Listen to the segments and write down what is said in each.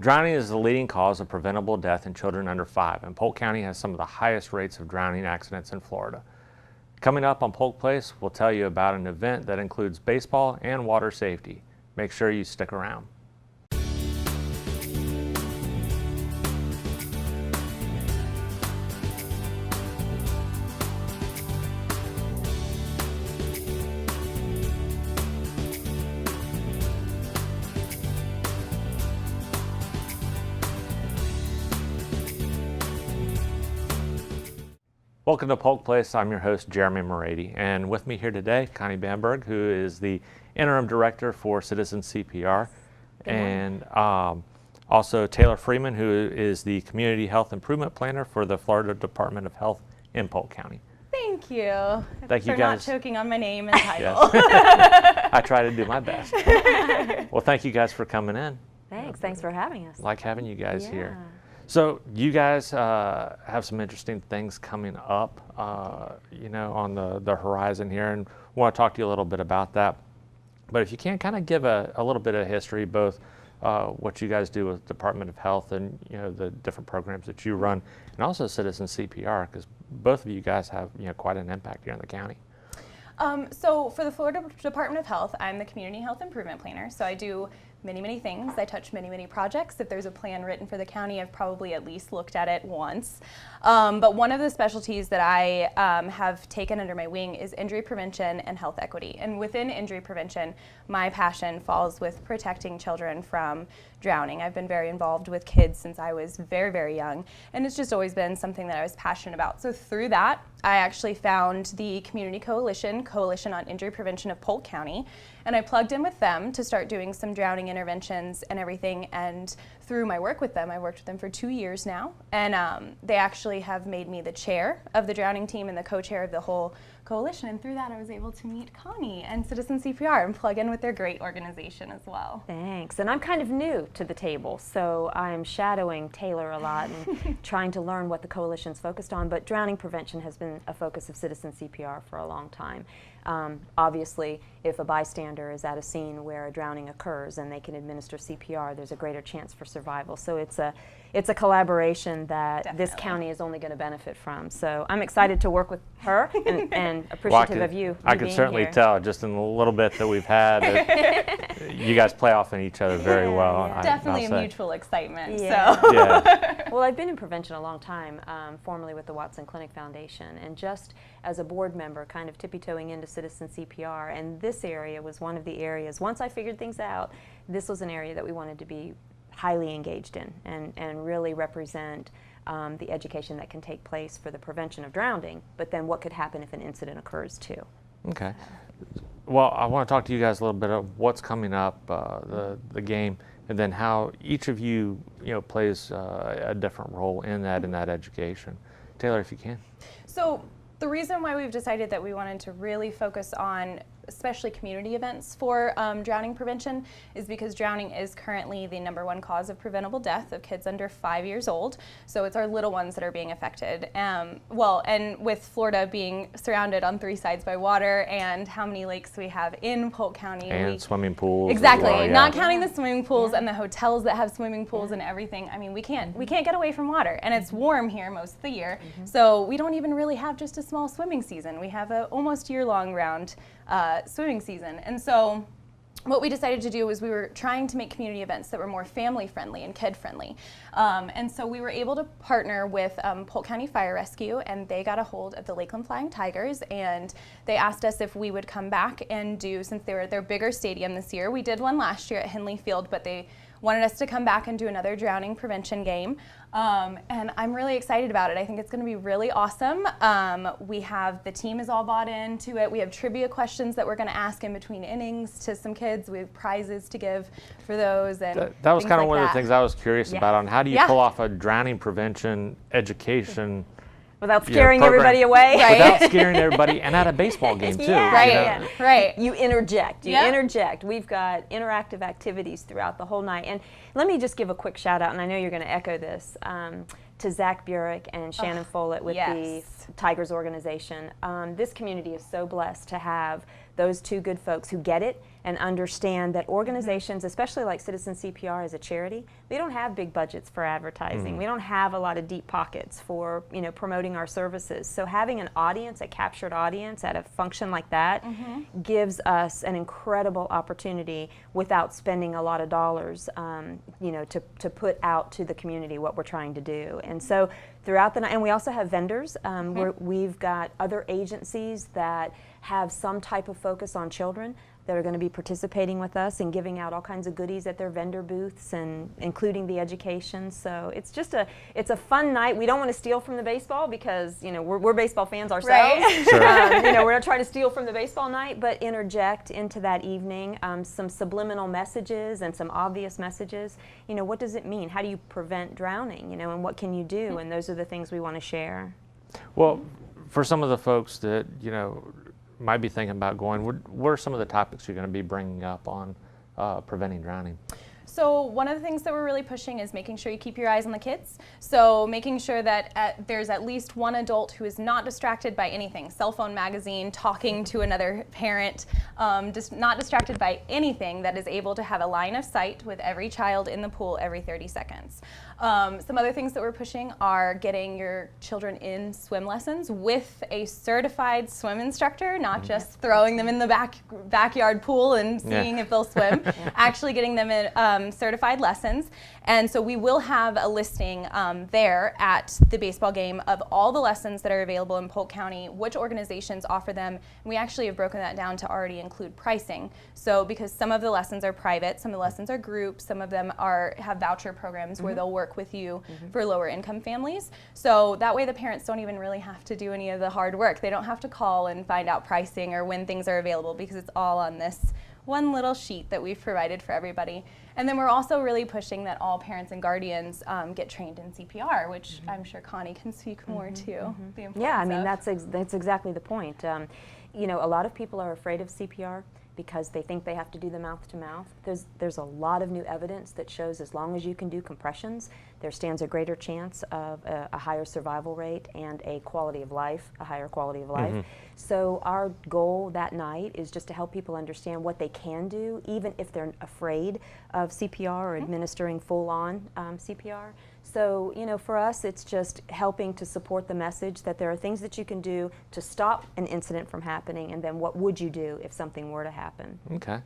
Drowning is the leading cause of preventable death in children under 5, and Polk County has some of the highest rates of drowning accidents in Florida. Coming up on Polk Place, we'll tell you about an event that includes baseball and water safety. Make sure you stick around. Welcome to Polk Place. I'm your host, Jeremy Morady, and with me here today, Connie Bamberg, who is the Interim Director for Citizen CPR, and also Taylor Freeman, who is the Community Health Improvement Planner for the Florida Department of Health in Polk County. Thank you. Thank you for guys. not choking on my name and title. Yes. I try to do my best. Well, thank you guys for coming in. Thanks for having us. Like having you guys here. So you guys have some interesting things coming up, on the horizon here, and we want to talk to you a little bit about that. But if you can kind of give a little bit of history, both what you guys do with Department of Health and the different programs that you run, and also Citizen CPR, because both of you guys have quite an impact here in the county. So for the Florida Department of Health, I'm the Community Health Improvement Planner. So I do many things. I touch many projects. If there's a plan written for the county, I've probably at least looked at it once. But one of the specialties that I have taken under my wing is injury prevention and health equity. And within injury prevention, my passion falls with protecting children from drowning. I've been very involved with kids since I was very young, and it's just always been something that I was passionate about. So through that, I actually found the Community Coalition on Injury Prevention of Polk County, and I plugged in with them to start doing some drowning interventions and everything. And through my work with them, I worked with them for 2 years now, and they actually have made me the chair of the drowning team and the co-chair of the whole coalition. And through that, I was able to meet Connie and Citizen CPR and plug in with their great organization as well. Thanks. And I'm kind of new to the table, so I'm shadowing Taylor a lot and trying to learn what the coalition's focused on. But drowning prevention has been a focus of Citizen CPR for a long time. Obviously, if a bystander is at a scene where a drowning occurs and they can administer CPR, there's a greater chance for survival. So it's a collaboration that Definitely. This county is only going to benefit from. So I'm excited to work with her and appreciative of you. I can certainly tell just in the little bit that we've had that you guys play off in each other very well. Yeah. Definitely a mutual excitement. Yeah. So. Yeah. Well, I've been in prevention a long time, formerly with the Watson Clinic Foundation, and just as a board member kind of tippy-toeing into Citizen CPR, and this area was one of the areas, once I figured things out, this was an area that we wanted to be highly engaged in and really represent the education that can take place for the prevention of drowning, but then what could happen if an incident occurs too. Okay. Well, I want to talk to you guys a little bit of what's coming up, the game, and then how each of you, plays a different role in that education. Taylor, if you can. So the reason why we've decided that we wanted to really focus on especially community events for drowning prevention is because drowning is currently the #1 cause of preventable death of kids under 5 years old. So it's our little ones that are being affected. And with Florida being surrounded on 3 sides by water and how many lakes we have in Polk County. And swimming pools. Exactly, as well, yeah. Not counting the swimming pools and the hotels that have swimming pools and everything. I mean, we can't get away from water, and it's warm here most of the year. So we don't even really have just a small swimming season. We have a almost year-long round swimming season. And so what we decided to do was we were trying to make community events that were more family friendly and kid friendly. And so we were able to partner with Polk County Fire Rescue, and they got a hold of the Lakeland Flying Tigers, and they asked us if we would come back and do, since they were at their bigger stadium this year. We did one last year at Henley Field, but they wanted us to come back and do another drowning prevention game. And I'm really excited about it. I think it's going to be really awesome. The team is all bought into it. We have trivia questions that we're going to ask in between innings to some kids. We have prizes to give for those. And that was kind of like one of the things I was curious about on how do you pull off a drowning prevention education without scaring everybody away. Without scaring everybody, and at a baseball game too. Right. You interject. Interject. We've got interactive activities throughout the whole night. And let me just give a quick shout out, and I know you're going to echo this, to Zach Burek and Shannon Follett with the Tigers organization. This community is so blessed to have those two good folks who get it and understand that organizations, especially like Citizen CPR as a charity, they don't have big budgets for advertising. We don't have a lot of deep pockets for, you know, promoting our services. So having an audience, a captured audience at a function like that gives us an incredible opportunity without spending a lot of dollars, you know, to put out to the community what we're trying to do. And so throughout the night, and we also have vendors. We've got other agencies that have some type of focus on children that are going to be participating with us and giving out all kinds of goodies at their vendor booths, and including the education. So it's just it's a fun night. We don't want to steal from the baseball because, you know, we're baseball fans ourselves. Right. Sure. You know, we're not trying to steal from the baseball night, but interject into that evening some subliminal messages and some obvious messages. You know, what does it mean? How do you prevent drowning? You know, and what can you do? And those are the things we want to share. Well, for some of the folks that, you know, might be thinking about going, what are some of the topics you're going to be bringing up on preventing drowning? So one of the things that we're really pushing is making sure you keep your eyes on the kids. So making sure that there's at least one adult who is not distracted by anything, cell phone, magazine, talking to another parent, just not distracted by anything, that is able to have a line of sight with every child in the pool every 30 seconds. Some other things that we're pushing are getting your children in swim lessons with a certified swim instructor, not just throwing them in the backyard pool and seeing if they'll swim, actually getting them in certified lessons. And so we will have a listing there at the baseball game of all the lessons that are available in Polk County, which organizations offer them. And we actually have broken that down to already include pricing. So because some of the lessons are private, some of the lessons are group, some of them have voucher programs where they'll work with you for lower income families. So that way the parents don't even really have to do any of the hard work. They don't have to call and find out pricing or when things are available, because it's all on this one little sheet that we've provided for everybody. And then we're also really pushing that all parents and guardians get trained in CPR, which I'm sure Connie can speak more to. The importance Yeah, I mean, of. that's exactly the point. You know, a lot of people are afraid of CPR because they think they have to do the mouth to mouth. There's a lot of new evidence that shows as long as you can do compressions, there stands a greater chance of a higher survival rate and a quality of life, a higher quality of life. So our goal that night is just to help people understand what they can do, even if they're afraid of CPR or administering full-on CPR. So, you know, for us, it's just helping to support the message that there are things that you can do to stop an incident from happening, and then what would you do if something were to happen. Okay.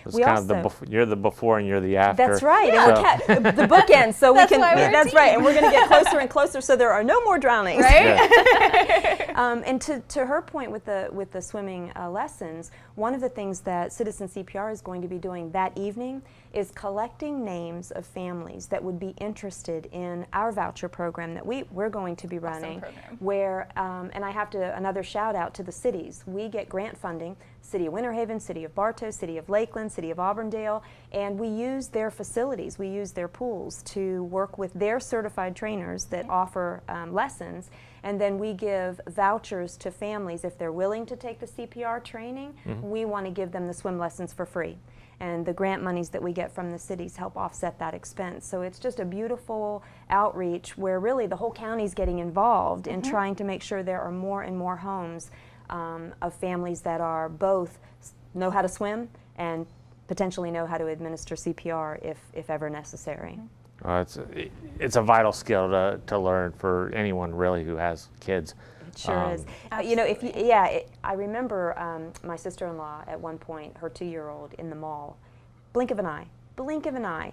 It's We kind of also- you're the before and you're the after. That's right. Yeah. And the bookends, so That's we can. why we're a That's team. right, and we're going to get closer and closer, so there are no more drownings. Right? And to her point with the swimming lessons, one of the things that Citizen CPR is going to be doing that evening is collecting names of families that would be interested in our voucher program that we're going to be running. program. Where, and I have another shout out to the cities. We get grant funding, City of Winter Haven, City of Bartow, City of Lakeland, City of Auburndale, and we use their facilities, we use their pools to work with their certified trainers that offer lessons, and then we give vouchers to families if they're willing to take the CPR training. We want to give them the swim lessons for free. And the grant monies that we get from the cities help offset that expense. So it's just a beautiful outreach where really the whole county's getting involved in trying to make sure there are more and more homes of families that are both know how to swim and potentially know how to administer CPR if ever necessary. It's a vital skill to learn for anyone really who has kids. It sure is. You know, I remember my sister-in-law at one point, her 2-year-old in the mall, blink of an eye,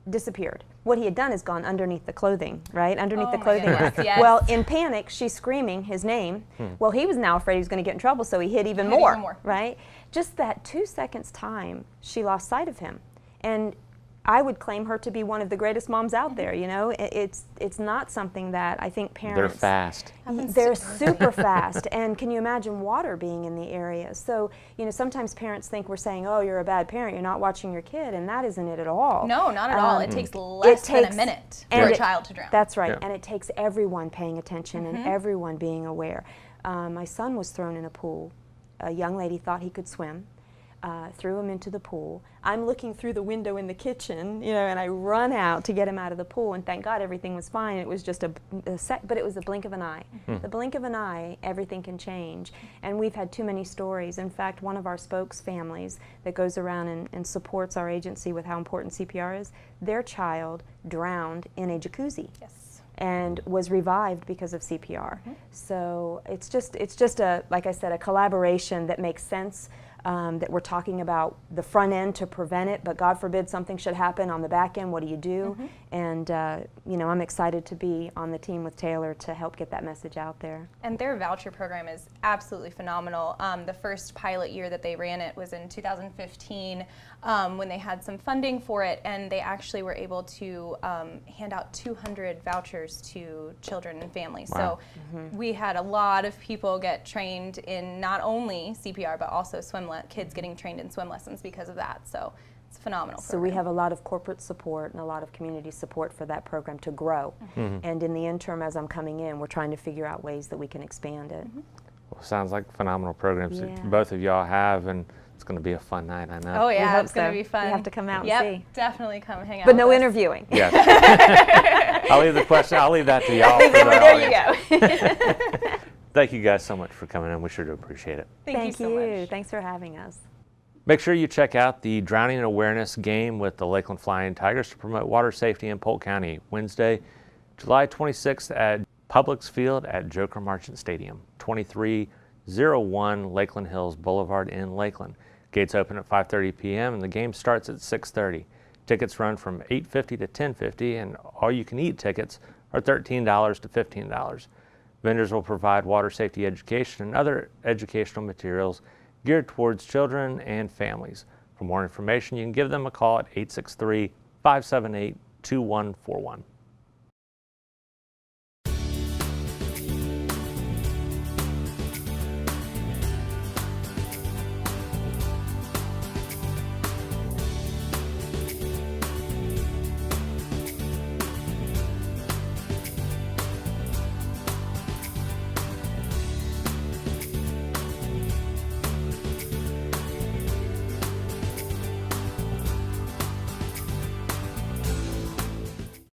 disappeared. What he had done is gone underneath the clothing, right? Underneath the clothing. Yes. Well, in panic, she's screaming his name. Well, he was now afraid he was going to get in trouble, so he hid even more, right? Just that 2 seconds time, she lost sight of him. And I would claim her to be one of the greatest moms out there. You know, it's not something that I think parents. They're fast. They're super fast, and can you imagine water being in the area? So, you know, sometimes parents think we're saying, "Oh, you're a bad parent. You're not watching your kid," and that isn't it at all. No, not at all. It takes less than a minute for a child to drown. That's right, Yeah. and it takes everyone paying attention and everyone being aware. My son was thrown in a pool. A young lady thought he could swim. threw him into the pool. I'm looking through the window in the kitchen, you know, and I run out to get him out of the pool, and thank God everything was fine. It was just but it was the blink of an eye. The blink of an eye, everything can change. And we've had too many stories. In fact, one of our spokes families that goes around and supports our agency with how important CPR is, their child drowned in a jacuzzi. Yes. And was revived because of CPR. So it's just a, like I said, a collaboration that makes sense. That we're talking about the front end to prevent it, but God forbid something should happen on the back end. What do you do? And you know, I'm excited to be on the team with Taylor to help get that message out there. And their voucher program is absolutely phenomenal. The first pilot year that they ran it was in 2015 when they had some funding for it, and they actually were able to hand out 200 vouchers to children and families. Wow. So we had a lot of people get trained in not only CPR but also kids getting trained in swim lessons because of that. So it's a phenomenal program. So we have a lot of corporate support and a lot of community support for that program to grow. And in the interim, as I'm coming in, we're trying to figure out ways that we can expand it. Well, sounds like phenomenal programs Yeah. that both of y'all have, and it's going to be a fun night, I know. Oh yeah, hope it's going to so. be fun. You have to come out and Yep, see. definitely come hang out But no with us. interviewing. Yes. I'll leave the question, I'll leave that to y'all. for the There audience. you go. Thank you guys so much for coming in. We sure do appreciate it. Thank you so much. Thanks for having us. Make sure you check out the Drowning Awareness game with the Lakeland Flying Tigers to promote water safety in Polk County, Wednesday, July 26th at Publix Field at Joker Marchant Stadium, 2301 Lakeland Hills Boulevard in Lakeland. Gates open at 5:30 p.m. and the game starts at 6:30. Tickets run from $8.50 to $10.50, and all-you-can-eat tickets are $13 to $15. Vendors will provide water safety education and other educational materials geared towards children and families. For more information, you can give them a call at 863-578-2141.